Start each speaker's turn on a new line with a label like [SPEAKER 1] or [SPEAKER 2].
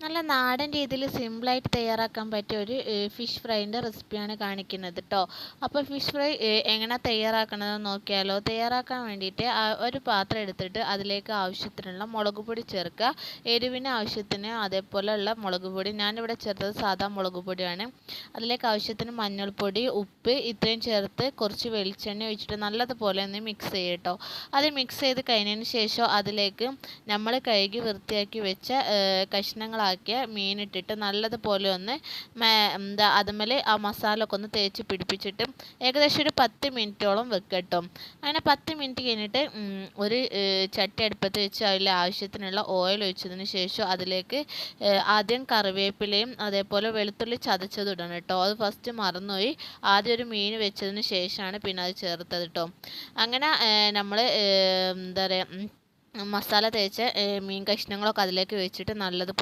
[SPEAKER 1] നല്ല നാടൻ രീതിയിൽ സിമ്പിളായിട്ട് തയ്യാറാക്കാൻ പറ്റിയ ഒരു ഫിഷ് ഫ്രൈൻ്റെ റെസിപ്പിയാണ് കാണിക്കുന്നത് കേട്ടോ. അപ്പോൾ ഫിഷ് ഫ്രൈ എങ്ങനെ തയ്യാറാക്കണമെന്ന് നോക്കിയാലോ. തയ്യാറാക്കാൻ വേണ്ടിയിട്ട് ഒരു പാത്രം എടുത്തിട്ട് അതിലേക്ക് ആവശ്യത്തിനുള്ള മുളക് പൊടി ചേർക്കുക. എരിവിന് ആവശ്യത്തിന് അതേപോലെയുള്ള മുളക് പൊടി, ഞാനിവിടെ ചേർത്തത് സാധാ മുളക് പൊടിയാണ്. അതിലേക്ക് ആവശ്യത്തിന് മഞ്ഞൾപ്പൊടി, ഉപ്പ് ഇത്രയും ചേർത്ത് കുറച്ച് വെളിച്ചെണ്ണ ഒഴിച്ചിട്ട് നല്ലതുപോലെ ഒന്ന് മിക്സ് ചെയ്യുക കേട്ടോ. അത് മിക്സ് ചെയ്ത് കഴിഞ്ഞതിന് ശേഷം അതിലേക്ക് നമ്മൾ കഴുകി വൃത്തിയാക്കി വെച്ച കഷ്ണങ്ങളാക്കിയ മീനിട്ടിട്ട് നല്ലതുപോലെ ഒന്ന് അതുമേൽ ആ മസാല ഒക്കെ ഒന്ന് തേച്ച് പിടിപ്പിച്ചിട്ട് ഏകദേശം ഒരു 10 മിനിറ്റോളം വെക്കട്ടോ. അങ്ങനെ 10 മിനിറ്റ് കഴിഞ്ഞിട്ട് ഒരു ചട്ടി അടുപ്പത്ത് വെച്ച് അതിൽ ആവശ്യത്തിനുള്ള ഓയിൽ ഒഴിച്ചതിന് ശേഷം അതിലേക്ക് ആദ്യം കറിവേപ്പിലയും അതേപോലെ വെളുത്തുള്ളി ചതച്ചത് ഇടണം കേട്ടോ. അത് ഫസ്റ്റ് മറന്നുപോയി. ആദ്യം ഒരു മീൻ വെച്ചതിന് ശേഷമാണ് പിന്നെ അത് ചേർത്തത് കേട്ടോ. അങ്ങനെ നമ്മൾ എന്താ പറയുക, മസാല തേച്ച മീൻ കഷ്ണങ്ങളൊക്കെ അതിലേക്ക് വെച്ചിട്ട് നല്ലതുപോലെ